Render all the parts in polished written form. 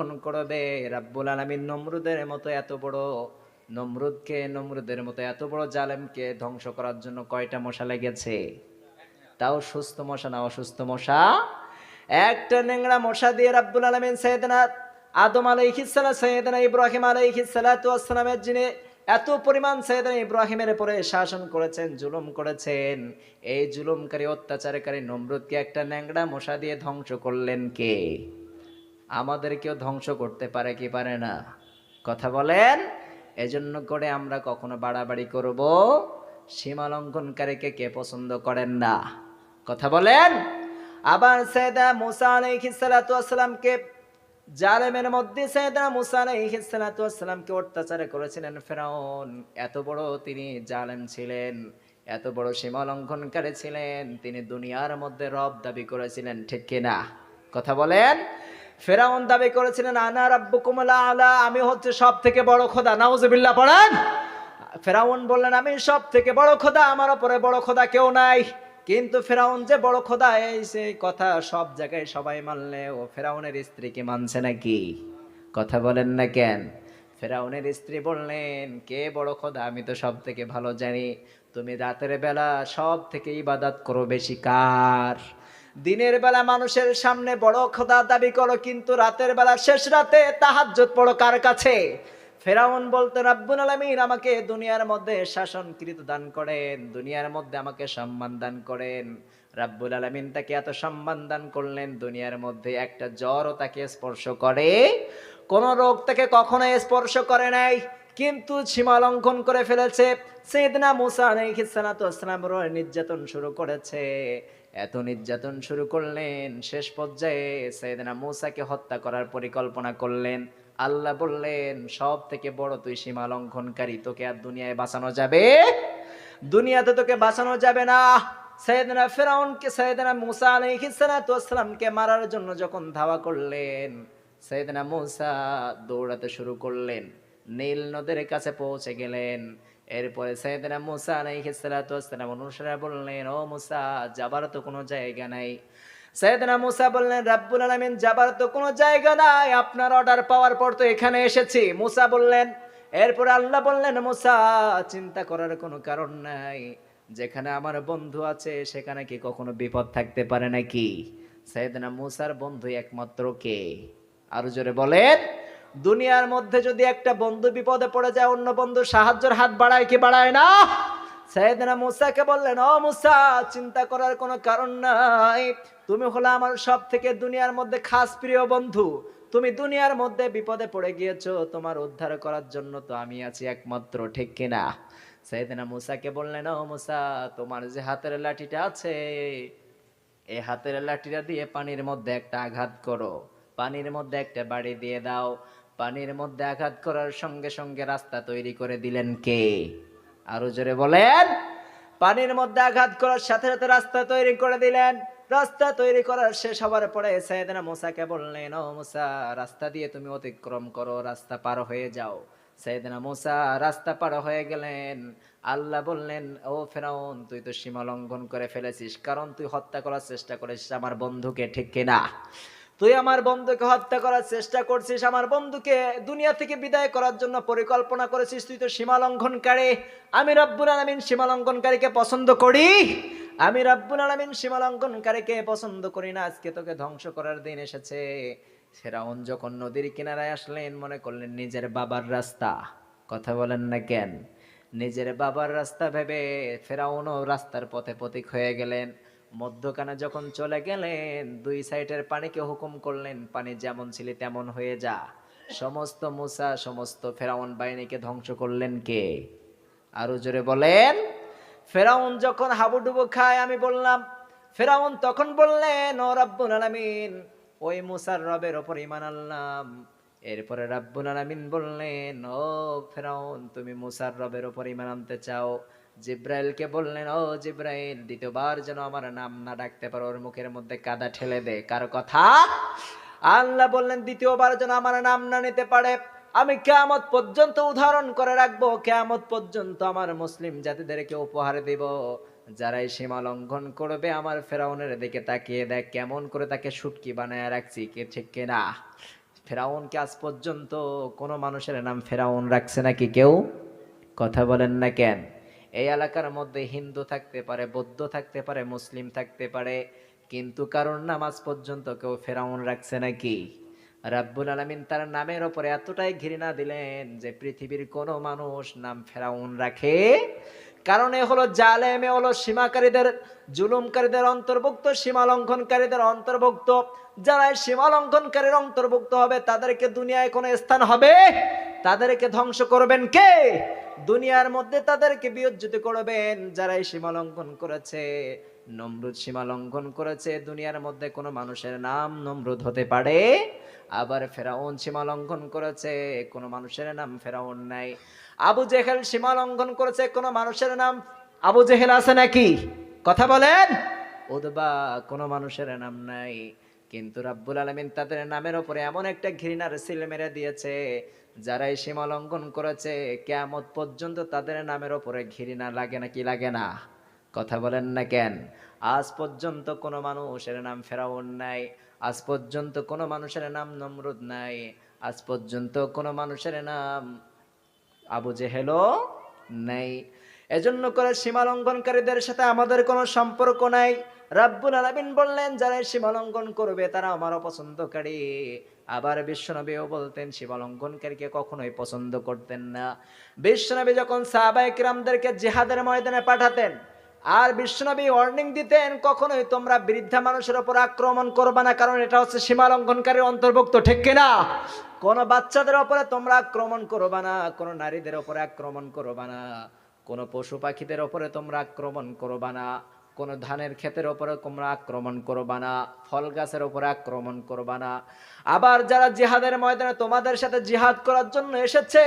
লঙ্ঘন করবে। রাব্বুল আলামিন নমরুদের মতো এত বড় নমরুদের মতো এত বড় জালেমকে ধ্বংস করার জন্য কয়টা মশা লেগেছে? তাও সুস্থ মশা না অসুস্থ মশা? একটা নেংড়া মশা দিয়ে রাব্বুল আলামিন সাইয়েদনা আদম আলাইহিস সালাম, সাইয়েদনা ইব্রাহিম আলাইহিস সালাতু ওয়াস সালামের জিনে এত পরিমাণ সাইয়েদনা ইব্রাহিমের উপরে শাসন করেছেন, জুলুম করেছেন। এই জুলুমকারী অত্যাচারকারী নমরুদকে একটা নেংড়া মশা দিয়ে ধ্বংস করলেন কে? আমাদেরকেও ধ্বংস করতে পারে কি পারে না? কথা বলেন। এজন্য করে আমরা কখনো বাড়াবাড়ি করব? সীমা লঙ্ঘনকারীকে কে পছন্দ করেন না? কথা বলেন। আবার সাইয়েদনা মুসা আলাইহিস সালাতু ওয়াস সালামকে জালেমের মধ্যে সাইয়েদনা মুসা আলাইহিস সালাতু ওয়াস সালামকে অত্যাচার করেছিলেন ফেরাউন। এত বড় তিনি জালেম ছিলেন, এত বড় সীমা লঙ্ঘনকারী ছিলেন, তিনি দুনিয়ার মধ্যে রব দাবি করেছিলেন, ঠিক কিনা? কথা বলেন। ফেরাউন দাবি করেছিলেন আনা রাব্বুকুমুল আলা, আমি হচ্ছে সব থেকে বড় খোদা। নাউজুবিল্লাহ পড়েন। ফেরাউন বললেন আমি সব থেকে বড় খোদা, আমার উপরে বড় খোদা কেউ নাই। কিন্তু ফেরাউন যে বড় খোদা এই সেই কথা সব জায়গায় সবাই মানলেও ফেরাউনের স্ত্রী কি মানছে নাকি? কথা বলেন না কেন? ফেরাউনের স্ত্রী বললেন কে বড় খোদা? আমি তো সব থেকে ভালো জানি। তুমি রাতের বেলা সব থেকে ইবাদত করো বেশি কার? দিনের বেলা মানুষের সামনে বড় খোদা দাবি করো, কিন্তু রাতের বেলা শেষ রাতে তাহাজ্জুদ পড়ো কার কাছে? ফেরাউন বলতে রাব্বুল আলামিন আমাকে দুনিয়ার মধ্যে শাসনকৃত দান করেন, দুনিয়ার মধ্যে আমাকে সম্মান দান করেন। রাব্বুল আলামিন তাকে এত সম্মান দান করলেন, দুনিয়ার মধ্যে একটা জ্বরও তাকে স্পর্শ করে, কোন রোগ তাকে কখনো স্পর্শ করে নাই। কিন্তু সীমা লঙ্ঘন করে ফেলেছে। সাইয়েদনা মুসা আলাইহিস সালাতু ওয়াস সালামের উপর নির্যাতন শুরু করেছে। এত নির্যাতন শুরু করলেন, শেষ পর্যায়ে সাইয়েদনা মুসাকে হত্যা করার পরিকল্পনা করলেন। আল্লাহ বললেন সব থেকে বড় তুই সীমা লঙ্ঘনকারী, তোকে আর দুনিয়ায় বাঁচানো যাবে? দুনিয়াতে তোকে বাঁচানো যাবে না। সাইয়েদনা ফেরাউনকে সাইয়েদনা মুসা আলাইহিস সালাতু ওয়াস সালামকে মারার জন্য যখন ধাওয়া করলেন, সাইয়েদনা মুসা দৌড়াতে শুরু করলেন, নীল নদের কাছে পৌঁছে গেলেন। এরপরে সাইয়েদনা মুসা আলাইহিস সালাতু ওয়াস সালাম অনুসারে বললেন ও মুসা যাবার তো কোনো জায়গা নাই। সাইয়েদনা মুসা বললেন রাব্বুল আলামিন যাবার তো কোনো জায়গা নাই, আপনার অর্ডার পাওয়ার পর তো এখানে এসেছি। মুসা বললেন, এরপরে আল্লাহ বললেন মুসা চিন্তা করার কোনো কারণ নাই, যেখানে আমার বন্ধু আছে সেখানে কি কখনো বিপদ থাকতে পারে নাকি? সাইয়েদনা মুসার বন্ধু একমাত্র কে? আরো জোরে বলেন। দুনিয়ার মধ্যে যদি একটা বন্ধু বিপদে পড়ে যায় অন্য বন্ধু সাহায্যের হাত বাড়ায় কি বাড়ায় না? সাইয়েদনা মুসাকে বললেন ও মুসা চিন্তা করার কোনো কারণ নাই, তুমি হলো আমার সব থেকে দুনিয়ার মধ্যে খাস প্রিয় বন্ধু। তুমি দুনিয়ার মধ্যে বিপদে পড়ে গিয়েছো, তোমার উদ্ধার করার জন্য তো আমি আছি একমাত্র, ঠিক কিনা? সাইয়েদনা মুসাকে বললেন ও মুসা তোমার যে হাতের লাঠিটা আছে এই হাতের লাঠিটা দিয়ে পানির মধ্যে একটা আঘাত করো, পানির মধ্যে একটা বাড়ি দিয়ে দাও। পানির মধ্যে আঘাত করার সঙ্গে সঙ্গে রাস্তা তৈরি করে দিলেন কে? আরো জোরে বলেন। পানির মধ্যে আঘাত করার সাথে সাথে রাস্তা তৈরি করে দিলেন। রাস্তা তৈরি করার শেষ হবার পরে সাইয়েদনা মুসাকে বললেন ও মুসা রাস্তা দিয়ে তুমি অতিক্রম করো, রাস্তা পার হয়ে যাও। সাইয়েদনা মুসা রাস্তা পার হয়ে গেলেন। আল্লাহ বললেন ও ফেরাউন তুই তো সীমা লঙ্ঘন করে ফেলেছিস, কারণ তুই হত্যা করার চেষ্টা করেছিস আমার বন্ধুকে, ঠিক কিনা? তুই আমার বন্ধুকে হত্যা করার চেষ্টা করছিস, আমার বন্ধুকে দুনিয়া থেকে বিদায় করার জন্য পরিকল্পনা করেছিস, তুই তো সীমা লঙ্ঘনকারী। আমি রব্বুল আলামিন সীমা লঙ্ঘনকারীকে পছন্দ করি? আমি রব্বুল আলামিন সীমা লঙ্ঘনকারীকে পছন্দ করি না। আজকে তোকে ধ্বংস করার দিন এসেছে। ফেরাউন যখন নদীর কিনারায় আসলেন মনে করলেন নিজের বাবার রাস্তা। কথা বলেন না কেন? নিজের বাবার রাস্তা ভেবে ফেরাউনও রাস্তার পথে পথিক হয়ে গেলেন। মধ্যখানে যখন চলে গেলেন দুই সাইডের পানিকে হুকুম করলেন পানি যেমন ছিল তেমন হয়ে যা। সমস্ত মুসা সমস্ত ফেরাউন বাহিনীকে ধ্বংস করলেন কে? আরো জোরে বলেন। ফেরাউন যখন হাবুডুবু খায় আমি বললাম, ফেরাউন তখন বললেন ও রাব্বুল আলামিন ওই মুসার রবের ওপর ঈমান আনলাম। এরপরে রাব্বুল আলামিন বললেন ও ফেরাউন তুমি মুসার রবের ওপর ঈমান আনতে চাও, জিব্রাইলকে বললেন ও জিব্রাইল দ্বিতীয়বার যেন আমার নাম না ডাকতে পারো, ওর মুখের মধ্যে কাদা ঠেলে দে। কার কথা? আল্লাহ বললেন দ্বিতীয়বার যেন আমার নাম না নিতে পারে, আমি কিয়ামত পর্যন্ত উদাহরণ করে রাখবো, কিয়ামত পর্যন্ত আমার মুসলিম জাতিদেরকে উপহার দেব। যারা এই সীমা লঙ্ঘন করবে আমার ফেরাউনের দিকে তাকিয়ে দেখ কেমন করে তাকে শুটকি বানায় রাখছি, কে ঠিক কিনা? ফেরাউনকে আজ পর্যন্ত কোনো মানুষের নাম ফেরাউন রাখছে নাকি কেউ? কথা বলেন না কেন? এই এলাকার মধ্যে হিন্দু থাকতে পারে, বৌদ্ধ থাকতে পারে, মুসলিম থাকতে পারে, কিন্তু কারোর নাম আজ পর্যন্ত কেউ ফেরাউন রাখছে নাকি? রাব্বুল আলামিন তার নামের ওপরে এতটাই ঘৃণা দিলেন যে পৃথিবীর কোনো মানুষ নাম ফেরাউন রাখে, কারণ এ হলো জালেম, এ হলো সীমাকারীদের, জুলুমকারীদের অন্তর্ভুক্ত, সীমা লঙ্ঘনকারীদের অন্তর্ভুক্ত। যারা এই সীমা লঙ্ঘনকারীর অন্তর্ভুক্ত হবে তাদেরকে দুনিয়ায় কোনো স্থান হবে? তাদেরকে ধ্বংস করবেন কে? দুনিয়ার মধ্যে তাদেরকে বিয়োজ্জিত করবেন যারা এই সীমা লঙ্ঘন করেছে। নমরুদ সীমা লঙ্ঘন করেছে, দুনিয়ার মধ্যে কোনো মানুষের নাম নমরুদ হতে পারে? আবার ফেরাউন সীমা লঙ্ঘন করেছে, কোনো মানুষের নাম ফেরাউন নাই। আবু জেহেল সীমা লঙ্ঘন করেছে, কোনো মানুষের নাম আবু জেহেল আছে নাকি? কথা বলেন। উদবা, কোনো মানুষের নাম নাই। কিন্তু রাব্বুল আলামিন তাদের নামের উপরে এমন একটা ঘৃণার সিল মেরে দিয়েছে, যারা এই সীমা লঙ্ঘন করেছে কিয়ামত পর্যন্ত তাদের নামের উপরে ঘৃণা লাগে নাকি লাগে না? কথা বলেন না কেন? আজ পর্যন্ত কোনো মানুষের নাম ফেরাউন নাই, আজ পর্যন্ত কোনো মানুষের নাম নমরুদ নাই, আজ পর্যন্ত কোনো মানুষের নাম আবু জেহেলও নাই। এজন্য করে সীমা লঙ্ঘনকারীদের সাথে আমাদের কোনো সম্পর্ক নাই। রাব্বুল আলামিন বললেন যারা সীমা লঙ্ঘন করবে তারা আমার অপছন্দকারী। আবার বিশ্বনবীও বলতেন সীমা লঙ্ঘনকারীকে কখনোই পছন্দ করতেন না। বিশ্বনবী যখন সাহাবায়ে কিরামদেরকে জিহাদের ময়দানে পাঠাতেন, আর বিশ্বনবী ওয়ার্নিং দিতেন কখনোই তোমরা বৃদ্ধা মানুষের উপর আক্রমণ করবে না, কারণ এটা হচ্ছে সীমা লঙ্ঘনকারীর অন্তর্ভুক্ত, ঠিক কিনা? কোন বাচ্চাদের উপরে তোমরা আক্রমণ করবে না, কোন নারীদের উপরে আক্রমণ করবে না, কোন পশু পাখিদের উপরে তোমরা আক্রমণ করবে না, কোন ধানের ক্ষেতের উপরে তোমরা আক্রমণ করবে না, ফল গাছের উপরে আক্রমণ করবে না। আবার যারা জিহাদের ময়দানে তোমাদের সাথে জিহাদ করার জন্য এসেছে,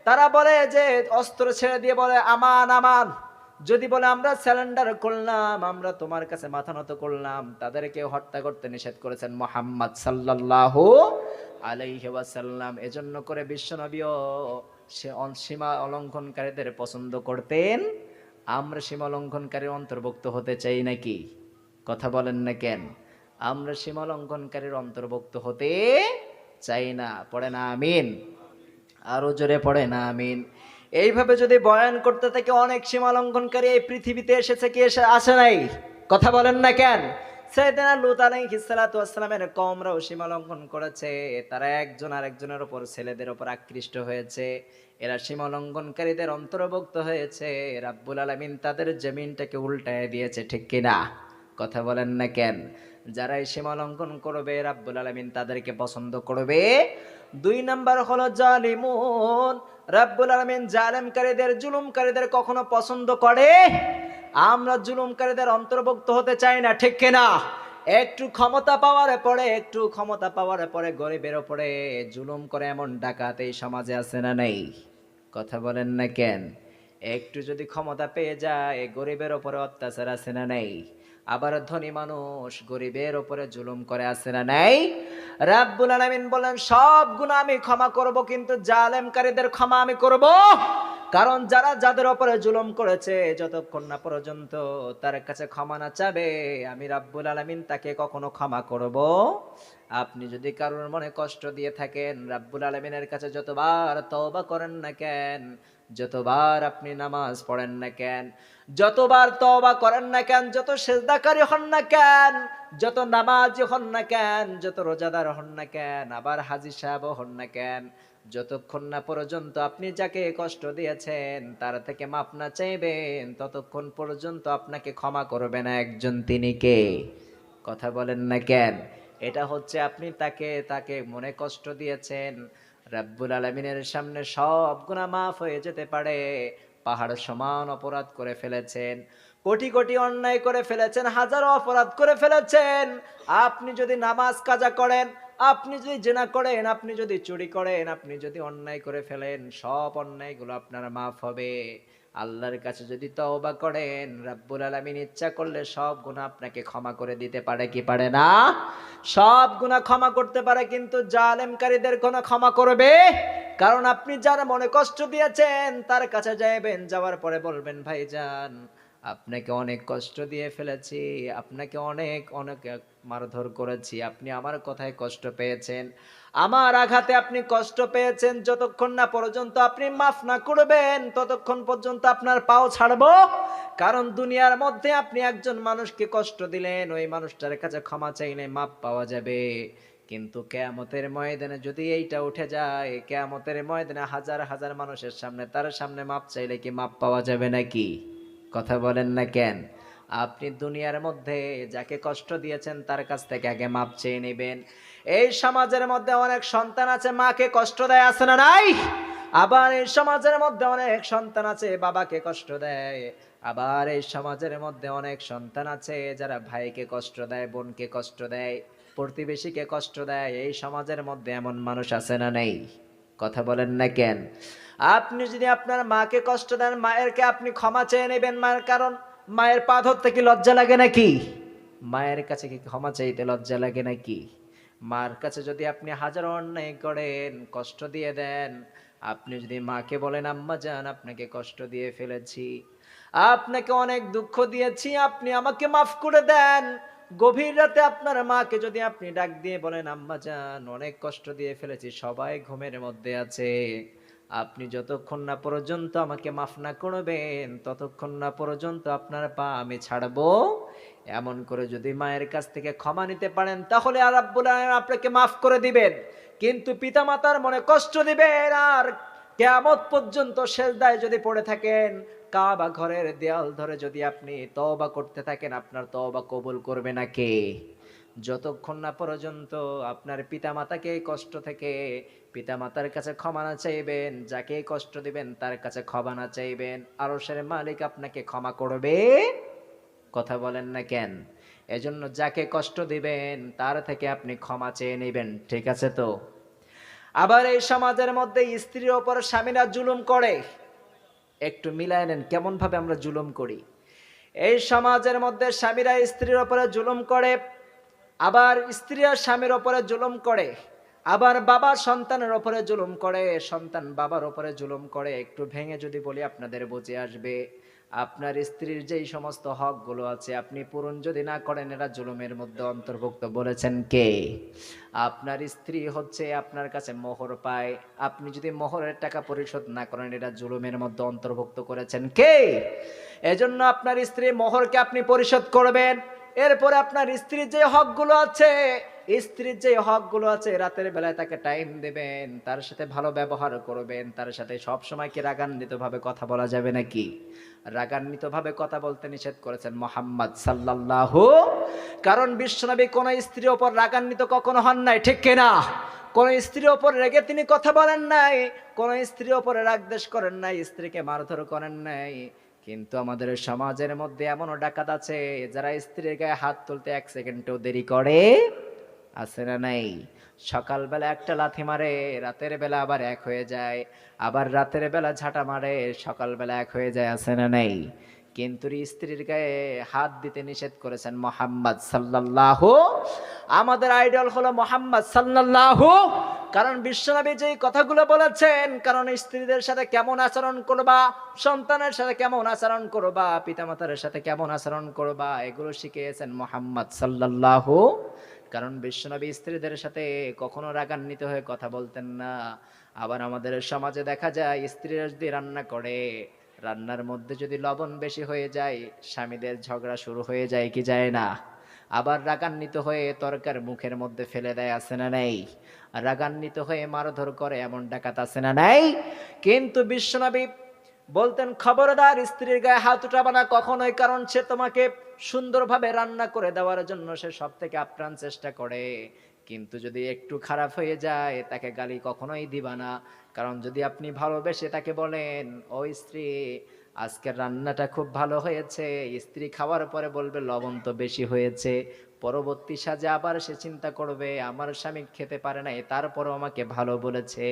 তারা বলে যে অস্ত্র ছেড়ে দিয়ে বলে আমান আমান। যদি বলে আমরা স্যালেন্ডার করলাম, আমরা তোমার কাছে মাথা নত করলাম, তাদেরকে হত্যা করতে নিষেধ করেছেন মুহাম্মদ সাল্লাল্লাহু আলাইহি ওয়াসাল্লাম। এজন্য করে বিশ্বনবীও সে সীমা অলঙ্ঘনকারীদের পছন্দ করতেন। আমরা সীমা লঙ্ঘনকারীর অন্তর্ভুক্ত হতে চাই নাকি? কথা বলেন না কেন? আমরা সীমা লঙ্ঘনকারীর অন্তর্ভুক্ত হতে চাই না। পড়ে না আমিন? আরো জোরে পড়ে না আমিন? এইভাবে যদি বয়ান করতে থাকে, অনেক সীমা লঙ্ঘনকারী এই পৃথিবীতে এসেছে কি আসে নাই? কথা বলেন না কেন? সাইয়েদনা লূত আলাইহিস সালাতু ওয়াস সালামের কওমরাও সীমা লঙ্ঘন করেছে। তারা একজন আরেকজনের উপর, ছেলেদের উপর আকৃষ্ট হয়েছে। এরা সীমা লঙ্ঘনকারীদের অন্তর্ভুক্ত হয়েছে। রাব্বুল আলামিন তাদের জমিনটাকে উল্টায় দিয়েছে, ঠিক কিনা? কথা বলেন না কেন? যারা এই সীমা লঙ্ঘন করবে রাব্বুল আলামিন তাদেরকে পছন্দ করবে। 2 নাম্বার হলো জালিমুন। রাব্বুল আলামিন জালেমকারীদের, জুলুমকারীদের কখনো পছন্দ করে? আমরা জুলুমকারীদের অন্তর্ভুক্ত হতে চাই না, ঠিক কিনা? একটু ক্ষমতা পাওয়ার পরে গরিবের উপরে জুলুম করে এমন ডাকাত এই সমাজে আছে না নাই? কথা বলেন না কেন? একটু যদি ক্ষমতা পেয়ে যায় গরিবের উপরে অত্যাচার আছে না নাই? আবার ধনী মানুষ গরিবের উপরে জুলুম করে আছে না নাই? রাব্বুল আলামিন বলেন সব গুনাহ আমি ক্ষমা করব, কিন্তু জালেমকারীদের ক্ষমা আমি করব। কারণ যারা যাদের উপরে জুলুম করেছে, যতক্ষণ না পর্যন্ত তার কাছে ক্ষমা না চাবে, আমি রাব্বুল আলামিন তাকে কখনো ক্ষমা করব? আপনি যদি কারোর মনে কষ্ট দিয়ে থাকেন, রাব্বুল আলামিনের কাছে যতবার তওবা করেন না কেন, যতবার আপনি নামাজ পড়েন না কেন, যতবার তওবা করেন না কেন, যত সিজদাকারী হন না কেন, যত নামাজি হন না কেন, যত রোজাদার হন না কেন, আবার হাজী সাহেব হন না কেন, যতক্ষণ না পর্যন্ত আপনি যাকে কষ্ট দিয়েছেন তার থেকে মাপ না চাইবেন, ততক্ষণ পর্যন্ত আপনাকে ক্ষমা করবে না একজন, তিনি কে? কথা বলেন না কেন? এটা হচ্ছে আপনি তাকে তাকে মনে কষ্ট দিয়েছেন। রাব্বুল আলামিনের সামনে সব গুনাহ মাফ হয়ে যেতে পারে। পাহাড় সমান অপরাধ করে ফেলেছেন, কোটি কোটি অন্যায় করে ফেলেছেন, হাজারো অপরাধ করে ফেলেছেন। আপনি যদি নামাজ কাজা করেন, আপনি যদি জিনা করেন, আপনি যদি চুরি করেন, আপনি যদি অন্যায় করে ফেলেন, সব অন্যায়গুলো আপনার মাফ হবে। আল্লাহর কাছে যদি তওবা করেন, রাব্বুল আলামিন ইচ্ছা করলে সব গুনাহ আপনাকে ক্ষমা করে দিতে পারে কি পারে না? সব গুনাহ ক্ষমা করতে পারে, কিন্তু জালেমকারীদের কোনো ক্ষমা করবে? কারণ আপনি যার মনে কষ্ট দিয়েছেন তার কাছে যাবেন, যাওয়ার পরে বলবেন ভাইজান আপনাকে অনেক কষ্ট দিয়ে ফেলেছি, আপনাকে অনেক অনেক মারধর করেছি, আপনি আমার কথায় কষ্ট পেয়েছেন, আমার আঘাতে আপনি কষ্ট পেয়েছেন, যতক্ষণ না পর্যন্ত আপনি মাফ না করবেন ততক্ষণ পর্যন্ত আপনার পাও ছাড়বো। কারণ দুনিয়ার মধ্যে আপনি একজন মানুষকে কষ্ট দিলেন, ওই মানুষটার কাছে ক্ষমা চাইলে মাপ পাওয়া যাবে। কিন্তু কিয়ামতের ময়দানে যদি এইটা উঠে যায়, কিয়ামতের ময়দানে হাজার হাজার মানুষের সামনে তার সামনে মাপ চাইলে কি মাপ পাওয়া যাবে নাকি? কথা বলেন না কেন? আপনি দুনিয়ার মধ্যে যাকে কষ্ট দিয়েছেন তার কাছ থেকে আগে মাপ চেয়ে নেবেন। এই সমাজের মধ্যে অনেক সন্তান আছে মাকে কষ্ট দেয়, আছে না নাই? আবার এই সমাজের মধ্যে অনেক সন্তান আছে বাবাকে কষ্ট দেয়। আবার এই সমাজের মধ্যে অনেক সন্তান আছে যারা ভাইকে কষ্ট দেয়, বোনকে কষ্ট দেয়, প্রতিবেশীকে কষ্ট দেয়। এই সমাজের মধ্যে এমন মানুষ আছে না নেই? কথা বলেন না কেন? আপনি যদি আপনার মাকে কষ্ট দেন, মায়েরকে আপনি ক্ষমা চেয়ে নেবেন। মায়ের কারণ মায়ের পা ধরতে কি লজ্জা লাগে নাকি? মায়ের কাছে কি ক্ষমা চাইতে লজ্জা লাগে নাকি? মার কাছে যদি আপনি হাজারো অন্যায় করেন, কষ্ট দিয়ে দেন, আপনি যদি মাকে বলেন আম্মা জান আপনাকে কষ্ট দিয়ে ফেলেছি, আপনাকে অনেক দুঃখ দিয়েছি, আপনি আমাকে মাফ করে দেন। গভীর রাতে আপনার মাকে যদি আপনি ডাক দিয়ে বলেন আম্মা জান অনেক কষ্ট দিয়ে ফেলেছি, সবাই ঘুমের মধ্যে আছে, আপনি যতক্ষণ না পর্যন্ত আমাকে মাফ না করবেন ততক্ষণ না পর্যন্ত আপনার পা আমি ছাড়বো। এমন করে যদি মায়ের কাছ থেকে ক্ষমা নিতে পারেন তাহলে আর রাব্বুল আলামিন আপনাকে মাফ করে দিবেন। কিন্তু পিতামাতার মনে কষ্ট দিবেন আর কিয়ামত পর্যন্ত সেজদায় যদি পড়ে থাকেন, কাবা ঘরের দেয়াল ধরে যদি আপনি তওবা করতে থাকেন, আপনার তওবা কবুল করবে না কে? যতক্ষণ না পর্যন্ত আপনার পিতামাতাকে এই কষ্ট থেকে পিতামাতার কাছে ক্ষমা না চাইবেন, যাকে কষ্ট দিবেন তার কাছে ক্ষমা না চাইবেন, আরশের মালিক আপনাকে ক্ষমা করবে? কথা বলেন না কেন? এজন্য যাকে কষ্ট দিবেন তার থেকে আপনি ক্ষমা চেয়ে নেবেন, ঠিক আছে তো? আবার এই সমাজের মধ্যে স্ত্রীর ওপর স্বামীরা জুলুম করে। একটু মিলায় নেন কেমন ভাবে আমরা জুলুম করি। এই সমাজের মধ্যে স্বামীরা স্ত্রীর ওপরে জুলুম করে, আবার স্ত্রীরা স্বামীর ওপরে জুলুম করে, আবার বাবা সন্তানের ওপরে জুলুম করে, সন্তান বাবার ওপরে জুলুম করে। একটু ভেঙে যদি বলি আপনাদের বুঝে আসবে। আপনার স্ত্রীর যেই সমস্ত হকগুলো আছে আপনি পূরণ যদি না করেন, এরা জুলুমের মধ্যে অন্তর্ভুক্ত। বলেছেন কে? আপনার স্ত্রী হচ্ছে আপনার কাছে মোহর পায়, আপনি যদি মোহরের টাকা পরিশোধ না করেন, এটা জুলুমের মধ্যে অন্তর্ভুক্ত করেছেন কে? এজন্য আপনার স্ত্রী মোহরকে আপনি পরিশোধ করবেন। এরপরে আপনার স্ত্রীর যে হকগুলো আছে, স্ত্রীর যে হকগুলো আছে, রাতের বেলায় তাকে টাইম দেবেন, তার সাথে ভালো ব্যবহার করবেন, তার সাথে সব সময় কি রাগান্বিত ভাবে কথা বলা যাবে নাকি? রাগান্বিত ভাবে কথা বলতে নিষেধ করেছেন মুহাম্মদ সাল্লাল্লাহু। কারণ বিশ্বনবী কোন স্ত্রীর ওপর রাগান্বিত কখনো হন নাই, ঠিক কিনা? কোন স্ত্রীর ওপর রেগে তিনি কথা বলেন নাই, কোন স্ত্রীর ওপরে রাগ দ্বেষ করেন নাই, স্ত্রীকে মারধর করেন নাই। কিন্তু আমাদের সমাজের মধ্যে এমনও ডাকাত আছে যারা স্ত্রীর গায়ে হাত তুলতে এক সেকেন্ডও দেরি করে, আছে না নাই? সকালবেলা একটা লাথি মারে, রাতের বেলা আবার এক হয়ে যায়, আবার রাতের বেলা ঝাঁটা মারে, সকালবেলা এক হয়ে যায়, আছে না নাই? কিন্তু স্ত্রীর গায়ে হাত দিতে নিষেধ করেছেন মুহাম্মদ সাল্লাল্লাহু। আমাদের আইডল হলো মুহাম্মদ সাল্লাল্লাহু। কারণ বিশ্বনবী যেই কথাগুলো বলেছেন, কারণ স্ত্রীদের সাথে কেমন আচরণ করবা, সন্তানের সাথে কেমন আচরণ করবা, পিতামাতার সাথে কেমন আচরণ করবা, এগুলো শিখিয়েছেন মুহাম্মদ সাল্লাল্লাহু। কারণ বিশ্বনবী স্ত্রীদের সাথে কখনো রাগান্বিত হয়ে কথা বলতেন না। আবার আমাদের সমাজে দেখা যায় স্ত্রীরা যদি রান্না করে, রান্নার মধ্যে যদি লবণ বেশি হয়ে যায়, স্বামীদের ঝগড়া শুরু হয়ে যায় কি যায় না? আবার রাগান্বিত হয়ে তরকার মুখের মধ্যে ফেলে দেয়, আছে না নেই? রাগান্বিত হয়ে মারধর করে, এমন ডাকাত আছে না নাই? কিন্তু বিশ্বনবী বলতেন খবরদার স্ত্রীর গায়ে হাত উঠাবা না কখনোই, কারণ সে তোমাকে সুন্দরভাবে রান্না করে দেওয়ার জন্য সে সব থেকে আপ্রাণ চেষ্টা করে। কিন্তু যদি একটু খারাপ হয়ে যায় তাকে গালি কখনোই দিবা না। কারণ যদি আপনি ভালোবেসে তাকে বলেন ও স্ত্রী আজকের রান্নাটা খুব ভালো হয়েছে, স্ত্রী খাওয়ার পরে বলবে লবণ তো বেশি হয়েছে, পরবর্তী সাজে আবার সে চিন্তা করবে আমার স্বামী খেতে পারে নাই তারপরও আমাকে ভালো বলেছে,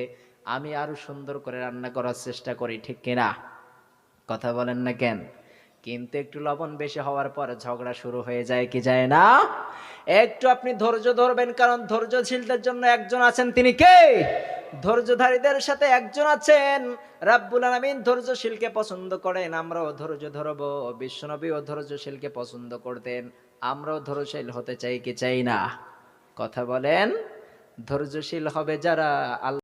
আমি আরো সুন্দর করে রান্না করার চেষ্টা করি, ঠিক কিনা? কথা বলেন না কেন? কিন্তু একটু লবণ বেশি হওয়ার পর ঝগড়া শুরু হয়ে যায় কি যায় না? একটু আপনি ধৈর্য ধরবেন, কারণ ধৈর্যশীলদের জন্য একজন আছেন, তিনি কে? ধৈর্যধারীদের সাথে একজন আছেন রাব্বুল আলামিন। ধৈর্যশীলকে পছন্দ করেন, আমরাও ধৈর্য ধরবো। বিশ্বনবীও ধৈর্যশীলকে পছন্দ করতেন, আমরাও ধৈর্যশীল হতে চাই কি চাই না? কথা বলেন। ধৈর্যশীল হবে যারা, আল্লাহ